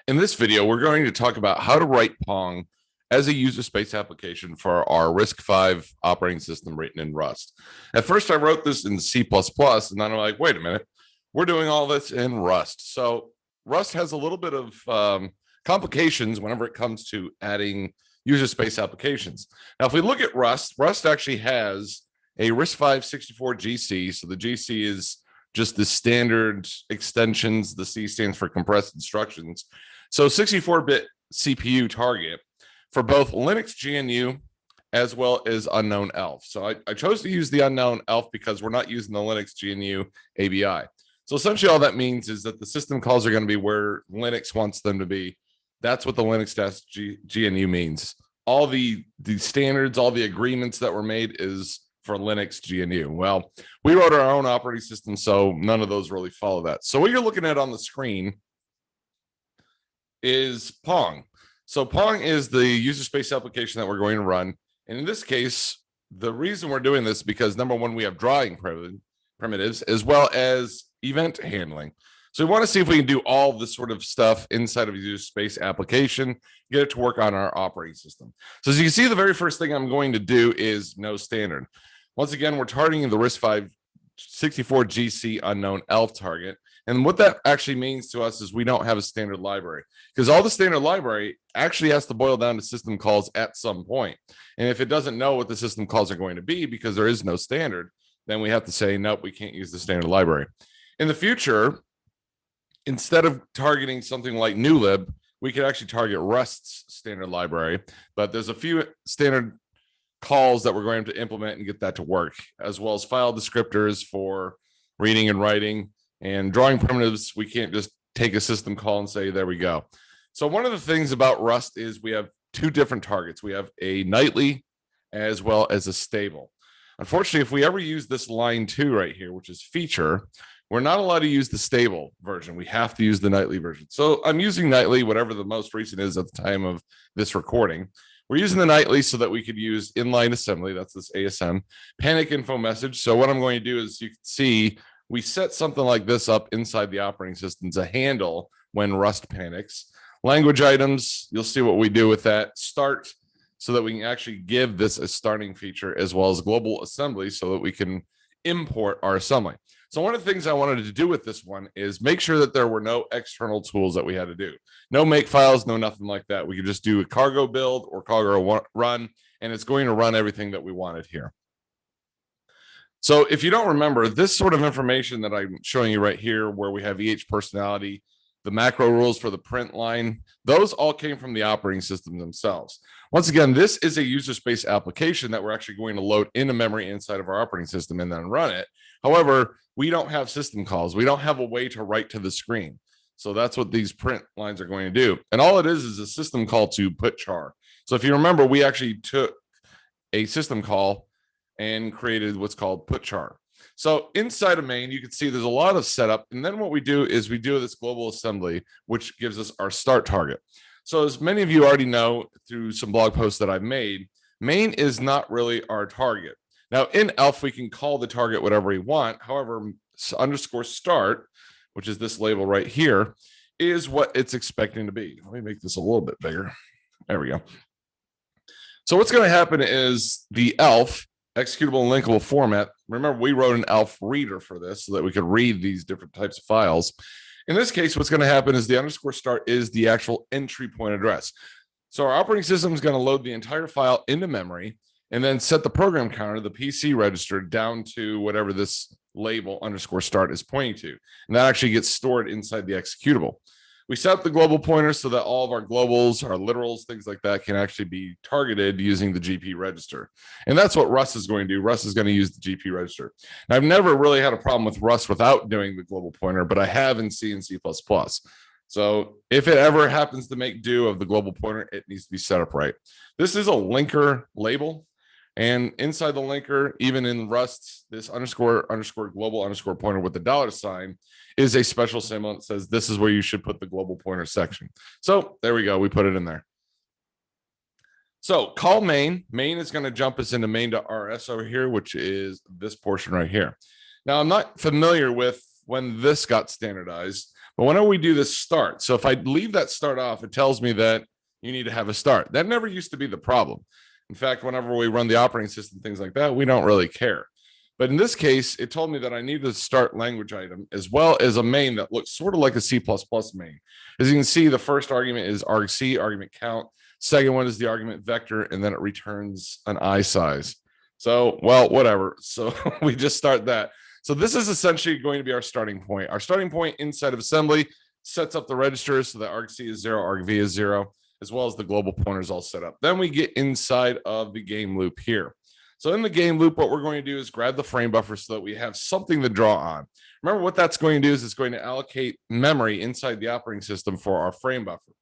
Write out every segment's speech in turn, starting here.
In this video, we're going to talk about how to write Pong as a user space application for our RISC-V operating system written in Rust. At first, I wrote this in C++, and then I'm like, wait a minute, we're doing all this in Rust. So Rust has a little bit of complications whenever it comes to adding user space applications. Now, if we look at Rust, Rust actually has a RISC-V 64GC. So the GC is just the standard extensions. The C stands for compressed instructions. So 64-bit CPU target for both Linux GNU as well as unknown ELF. So I chose to use the unknown ELF because we're not using the Linux GNU ABI. So essentially all that means is that the system calls are going to be where Linux wants them to be. That's what the Linux-GNU means. All the standards, all the agreements that were made is for Linux GNU. Well, we wrote our own operating system, so none of those really follow that. So what you're looking at on the screen is Pong. So Pong is the user space application that we're going to run. And in this case, the reason we're doing this is because number one, we have drawing primitives as well as event handling. So we want to see if we can do all this sort of stuff inside of a user space application, get it to work on our operating system. So as you can see, the very first thing I'm going to do is no standard. Once again, we're targeting the RISC-V 64GC unknown ELF target. And what that actually means to us is we don't have a standard library, because all the standard library actually has to boil down to system calls at some point. And if it doesn't know what the system calls are going to be because there is no standard, then we have to say, nope, we can't use the standard library. In the future, instead of targeting something like newlib, we could actually target Rust's standard library. But there's a few standard calls that we're going to implement and get that to work, as well as file descriptors for reading and writing. And drawing primitives, we can't just take a system call and say, there we go. So one of the things about Rust is we have two different targets. We have a nightly as well as a stable. Unfortunately, if we ever use this line 2 right here, which is feature, we're not allowed to use the stable version. We have to use the nightly version. So I'm using nightly, whatever the most recent is at the time of this recording. We're using the nightly so that we could use inline assembly. That's this ASM panic info message. So what I'm going to do is, you can see we set something like this up inside the operating system to handle when Rust panics. Language items, you'll see what we do with that. Start, so that we can actually give this a starting feature, as well as global assembly so that we can import our assembly. So one of the things I wanted to do with this one is make sure that there were no external tools that we had to do. No make files, no nothing like that. We could just do a cargo build or cargo run, and it's going to run everything that we wanted here. So if you don't remember, this sort of information that I'm showing you right here, where we have EH personality, the macro rules for the print line, those all came from the operating system themselves. Once again, this is a user space application that we're actually going to load into memory inside of our operating system and then run it. However, we don't have system calls. We don't have a way to write to the screen. So that's what these print lines are going to do. And all it is a system call to put char. So if you remember, we actually took a system call and created what's called put char. So inside of main, you can see there's a lot of setup. And then what we do is we do this global assembly, which gives us our start target. So as many of you already know through some blog posts that I've made, main is not really our target. Now in ELF, we can call the target whatever we want. However, underscore start, which is this label right here, is what it's expecting to be. Let me make this a little bit bigger. There we go. So what's going to happen is the ELF, executable and linkable format. Remember, we wrote an ELF reader for this so that we could read these different types of files. In this case, what's going to happen is the underscore start is the actual entry point address. So our operating system is going to load the entire file into memory and then set the program counter, the PC register, down to whatever this label underscore start is pointing to. And that actually gets stored inside the executable. We set up the global pointer so that all of our globals, our literals, things like that can actually be targeted using the GP register. And that's what Rust is going to do. Rust is going to use the GP register. Now, I've never really had a problem with Rust without doing the global pointer, but I have in C and C++. So if it ever happens to make do of the global pointer, it needs to be set up right. This is a linker label. And inside the linker, even in Rust, this underscore global underscore pointer with the $sign is a special symbol that says this is where you should put the global pointer section. So there we go. We put it in there. So call main. Main is going to jump us into main.rs over here, which is this portion right here. Now, I'm not familiar with when this got standardized, But whenever we do this start, so if I leave that start off, it tells me that you need to have a start. That never used to be the problem. In fact, whenever we run the operating system, things like that, we don't really care. But in this case, it told me that I needed to start language item as well as a main that looks sort of like a C++ main. As you can see, the first argument is argc, argument count. Second one is the argument vector, and then it returns an I size. So, well, whatever. So we just start that. So this is essentially going to be our starting point. Our starting point inside of assembly sets up the registers so that argc is 0, argv is 0, as well as the global pointers all set up. Then we get inside of the game loop here. So in the game loop, what we're going to do is grab the frame buffer so that we have something to draw on. Remember what that's going to do is it's going to allocate memory inside the operating system for our frame buffer.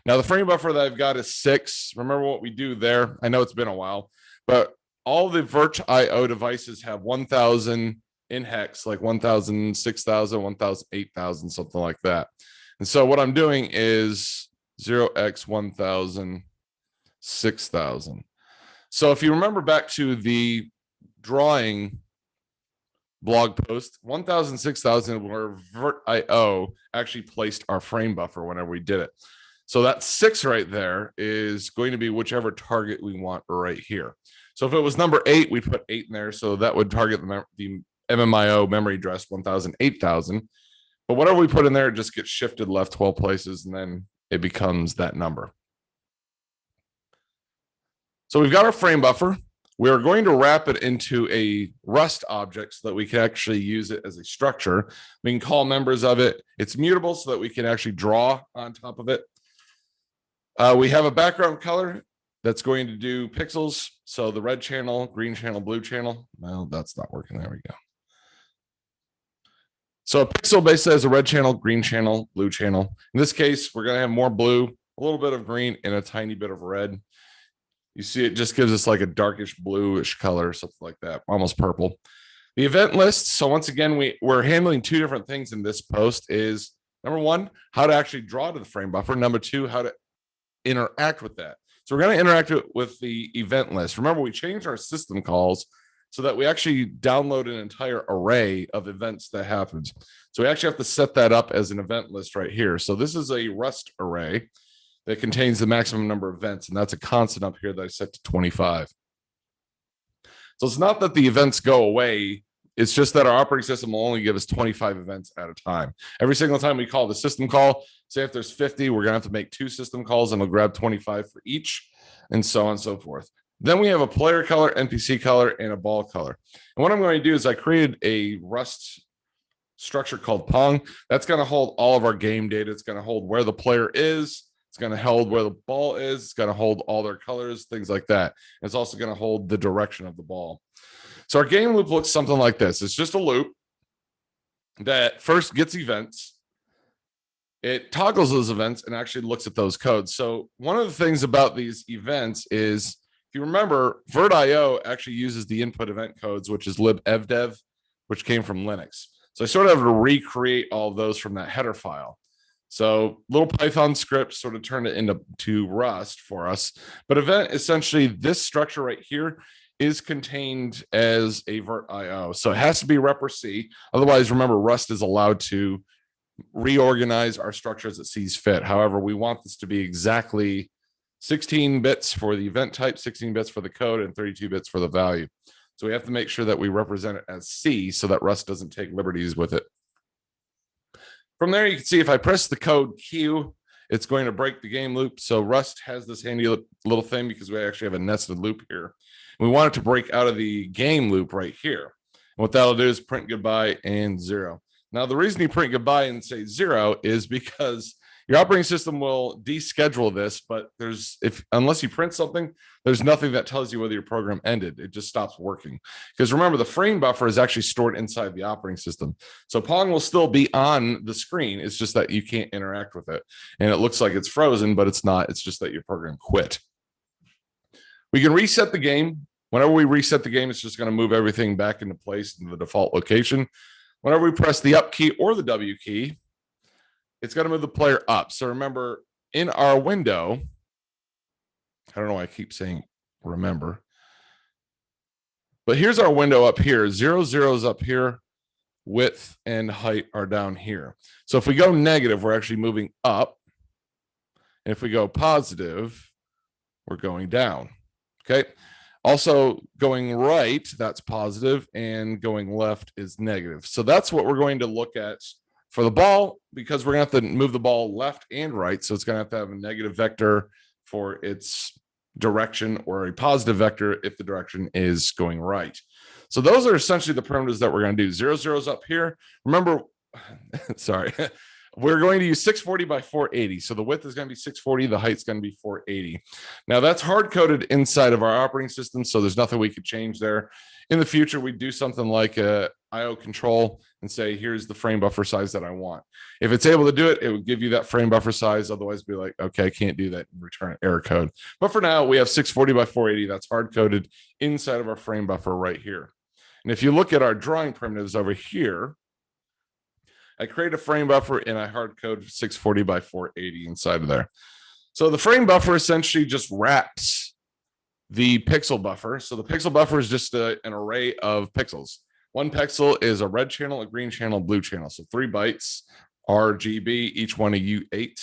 Now the frame buffer that I've got is 6. Remember what we do there? I know it's been a while, but all the virt.io devices have 1000 in hex, like 1000, 6000, 1000, 8000, something like that. And so what I'm doing is 0x1000, 6000. So if you remember back to the drawing blog post, 1000, 6000 where virt.io actually placed our frame buffer whenever we did it. So that 6 right there is going to be whichever target we want right here. So if it was number 8, we put 8 in there. So that would target the MMIO memory address 1000, 8000. But whatever we put in there, it just gets shifted left 12 places, and then it becomes that number. So we've got our frame buffer. We are going to wrap it into a Rust object so that we can actually use it as a structure. We can call members of it. It's mutable so that we can actually draw on top of it. We have a background color that's going to do pixels. So the red channel, green channel, blue channel. Well, that's not working. There we go. So a pixel basically has a red channel, green channel, blue channel. In this case, we're going to have more blue, a little bit of green, and a tiny bit of red. You see, it just gives us like a darkish bluish color, something like that, almost purple. The event list. So once again, we're handling 2 different things in this post is number 1, how to actually draw to the frame buffer. Number 2, how to interact with that. So we're going to interact with the event list. Remember, we changed our system calls so that we actually download an entire array of events that happens. So we actually have to set that up as an event list right here. So this is a Rust array that contains the maximum number of events, and that's a constant up here that I set to 25. So it's not that the events go away. It's just that our operating system will only give us 25 events at a time. Every single time we call the system call, say if there's 50, we're going to have to make 2 system calls, and we'll grab 25 for each, and so on and so forth. Then we have a player color, NPC color, and a ball color. And what I'm going to do is I created a Rust structure called Pong. That's going to hold all of our game data. It's going to hold where the player is. It's going to hold where the ball is. It's going to hold all their colors, things like that. And it's also going to hold the direction of the ball. So our game loop looks something like this. It's just a loop that first gets events. It toggles those events and actually looks at those codes. So one of the things about these events is, if you remember, virt.io actually uses the input event codes, which is libevdev, which came from Linux. So I sort of have to recreate all of those from that header file. So little Python script sort of turned it into Rust for us. But event, essentially, this structure right here is contained as a virt.io. So it has to be rep/c. Otherwise, remember, Rust is allowed to reorganize our structure as it sees fit. However, we want this to be exactly 16 bits for the event type, 16 bits for the code, and 32 bits for the value. So we have to make sure that we represent it as C so that Rust doesn't take liberties with it. From there, you can see if I press the code Q, it's going to break the game loop. So Rust has this handy little thing because we actually have a nested loop here. We want it to break out of the game loop right here. And what that'll do is print goodbye and 0. Now, the reason you print goodbye and say 0 is because your operating system will deschedule this, but unless you print something, there's nothing that tells you whether your program ended. It just stops working. Because remember, the frame buffer is actually stored inside the operating system. So Pong will still be on the screen. It's just that you can't interact with it. And it looks like it's frozen, but it's not. It's just that your program quit. We can reset the game. Whenever we reset the game, it's just going to move everything back into place in the default location. Whenever we press the up key or the W key, it's going to move the player up. So remember, in our window, I don't know why I keep saying remember, but here's our window up here. 0, 0 is up here. width and height are down here. So if we go negative, we're actually moving up. And if we go positive, we're going down. Okay. Also going right, that's positive, and going left is negative. So that's what we're going to look at for the ball, because we're going to have to move the ball left and right. So it's going to have a negative vector for its direction, or a positive vector if the direction is going right. So those are essentially the primitives that we're going to do. 0, 0 is up here. Remember, sorry, we're going to use 640 by 480. So the width is going to be 640. The height's going to be 480. Now that's hard coded inside of our operating system, so there's nothing we could change there. In the future, we'd do something like a IO control and say, here's the frame buffer size that I want. If it's able to do it, it would give you that frame buffer size. Otherwise, be like, okay, I can't do that and return error code. But for now, we have 640 by 480. That's hard coded inside of our frame buffer right here. And if you look at our drawing primitives over here, I create a frame buffer and I hard code 640 by 480 inside of there. So the frame buffer essentially just wraps the pixel buffer. So the pixel buffer is just an array of pixels. One pixel is a red channel, a green channel, blue channel. So 3 bytes RGB, each one a U8,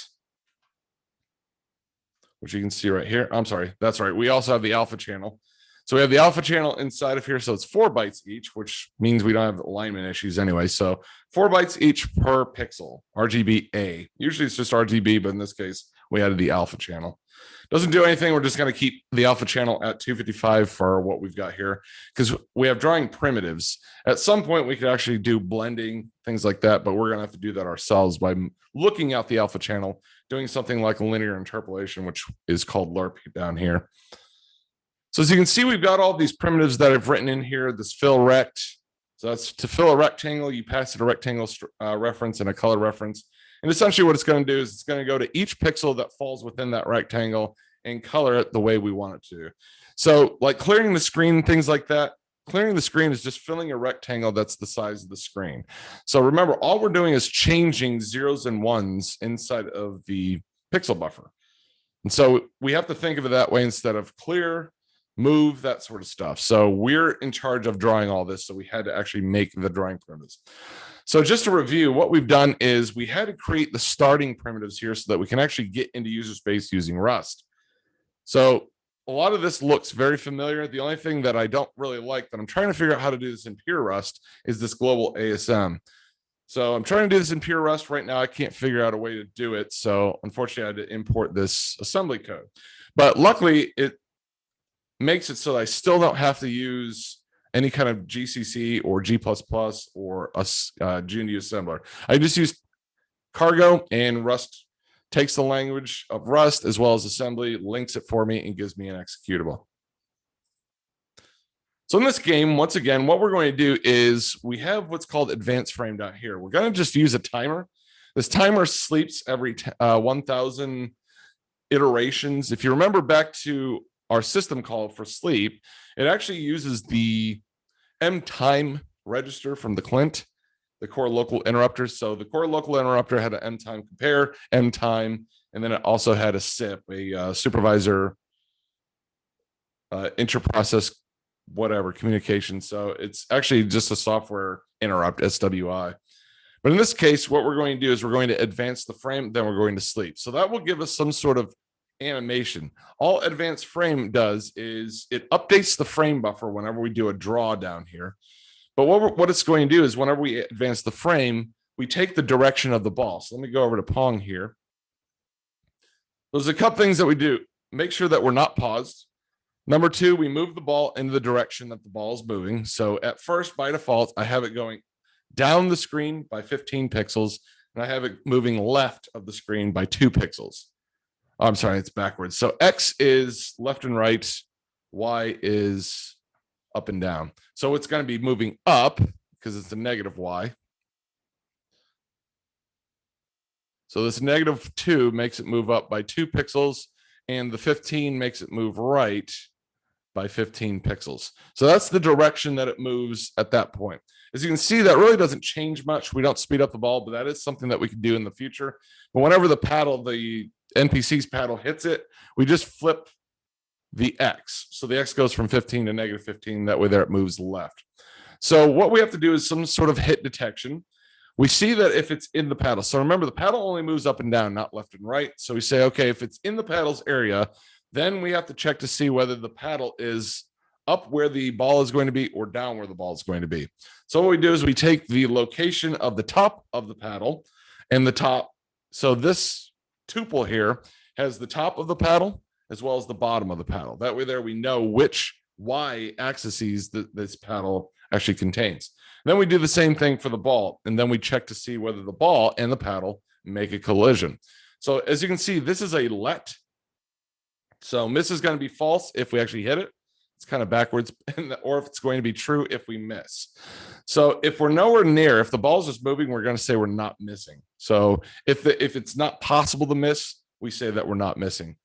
which you can see right here. I'm sorry, that's right. We also have the alpha channel. So we have the alpha channel inside of here. So it's 4 bytes each, which means we don't have alignment issues anyway. So 4 bytes each per pixel, RGBA. Usually it's just RGB, but in this case, we added the alpha channel. Doesn't do anything. We're just going to keep the alpha channel at 255 for what we've got here, because we have drawing primitives. At some point, we could actually do blending, things like that, but we're going to have to do that ourselves by looking out the alpha channel, doing something like linear interpolation, which is called LERP down here. So as you can see, we've got all these primitives that I've written in here, this fill rect. So that's to fill a rectangle, you pass it a rectangle reference and a color reference. And essentially what it's going to do is it's going to go to each pixel that falls within that rectangle and color it the way we want it to. So like clearing the screen, things like that. Clearing the screen is just filling a rectangle that's the size of the screen. So remember, all we're doing is changing zeros and ones inside of the pixel buffer. And so we have to think of it that way instead of clear, move, that sort of stuff. So we're in charge of drawing all this. So we had to actually make the drawing primitives. So just to review, what we've done is we had to create the starting primitives here so that we can actually get into user space using Rust. So a lot of this looks very familiar. The only thing that I don't really like, that I'm trying to figure out how to do this in pure Rust, is this global ASM. So I'm trying to do this in pure Rust right now. I can't figure out a way to do it. So unfortunately, I had to import this assembly code. But luckily, it makes it so that I still don't have to use any kind of GCC or G++ or a Unity assembler. I just use cargo, and Rust takes the language of Rust as well as assembly, links it for me, and gives me an executable. So in this game, once again, what we're going to do is we have what's called advanced frame down here. We're going to just use a timer. This timer sleeps every 1,000 iterations. If you remember back to our system call for sleep, it actually uses the M-time register from the Clint, the core local interrupter. So the core local interrupter had an M-time compare, M-time, and then it also had a SIP, a supervisor inter-process, whatever, communication. So it's actually just a software interrupt, SWI. But in this case, what we're going to do is we're going to advance the frame, then we're going to sleep. So that will give us some sort of animation. All advanced frame does is it updates the frame buffer whenever we do a draw down here. But what it's going to do is whenever we advance the frame, we take the direction of the ball. So let me go over to Pong here. There's a couple things that we do. Make sure that we're not paused. Number 2, we move the ball in the direction that the ball is moving. So at first, by default, I have it going down the screen by 15 pixels, and I have it moving left of the screen by 2 pixels. I'm sorry, it's backwards. So X is left and right, Y is up and down. So it's going to be moving up because it's a negative Y. So this -2 makes it move up by 2 pixels, and the 15 makes it move right by 15 pixels. So that's the direction that it moves at that point. As you can see, that really doesn't change much. We don't speed up the ball, but that is something that we can do in the future. But whenever the paddle, the NPC's paddle hits it, we just flip the X. So the X goes from 15 to -15. That way there it moves left. So what we have to do is some sort of hit detection. We see that if it's in the paddle. So remember, the paddle only moves up and down, not left and right. So we say, okay, if it's in the paddle's area, then we have to check to see whether the paddle is up where the ball is going to be or down where the ball is going to be. So what we do is we take the location of the top of the paddle and the top. So this tuple here has the top of the paddle as well as the bottom of the paddle. That way there we know which Y axes this paddle actually contains. Then we do the same thing for the ball, and then we check to see whether the ball and the paddle make a collision. So as you can see, this is a let. So miss is going to be false if we actually hit it. It's kind of backwards, or if it's going to be true if we miss. So if we're nowhere near, if the ball's just moving, we're going to say we're not missing. So if it's not possible to miss, we say that we're not missing.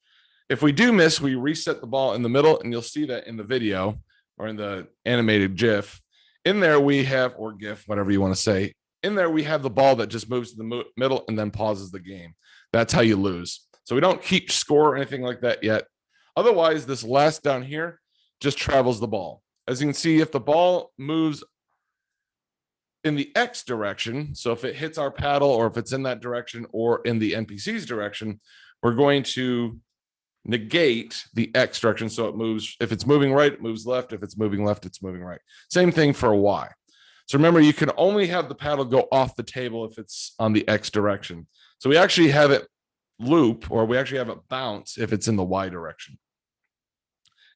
If we do miss, we reset the ball in the middle, and you'll see that in the video or in the animated GIF. In there we have, or GIF, whatever you want to say, in there we have the ball that just moves to the middle and then pauses the game. That's how you lose. So we don't keep score or anything like that yet. Otherwise, this last down here just travels the ball. As you can see, if the ball moves in the X direction, so if it hits our paddle or if it's in that direction or in the NPC's direction, we're going to negate the X direction. So it moves, if it's moving right, it moves left. If it's moving left, it's moving right. Same thing for a Y. So remember, you can only have the paddle go off the table if it's on the X direction. So we actually have it loop, or we actually have it bounce if it's in the Y direction.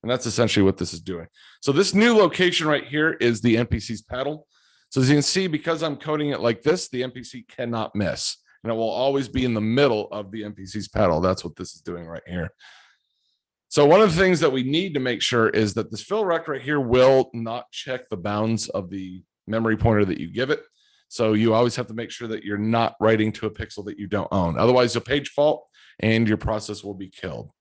And that's essentially what this is doing. So this new location right here is the NPC's paddle. So as you can see, because I'm coding it like this, the NPC cannot miss. And it will always be in the middle of the NPC's paddle. That's what this is doing right here. So one of the things that we need to make sure is that this fill rect right here will not check the bounds of the memory pointer that you give it. So you always have to make sure that you're not writing to a pixel that you don't own. Otherwise, you'll page fault and your process will be killed.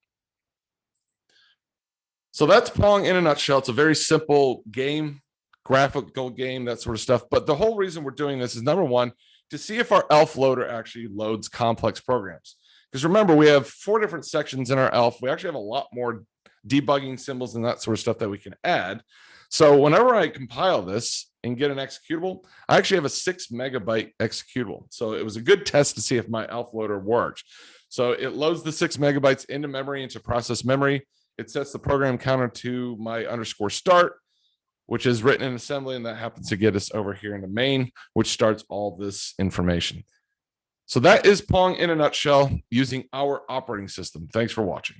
So that's Pong in a nutshell. It's a very simple game, graphical game, that sort of stuff. But the whole reason we're doing this is, number one, to see if our ELF loader actually loads complex programs. Because remember, we have 4 different sections in our ELF. We actually have a lot more debugging symbols and that sort of stuff that we can add. So whenever I compile this and get an executable, I actually have a 6 megabyte executable. So it was a good test to see if my ELF loader worked. So it loads the 6 megabytes into memory, into process memory. It sets the program counter to my _start, which is written in assembly, and that happens to get us over here into main, which starts all this information. So that is Pong in a nutshell using our operating system. Thanks for watching.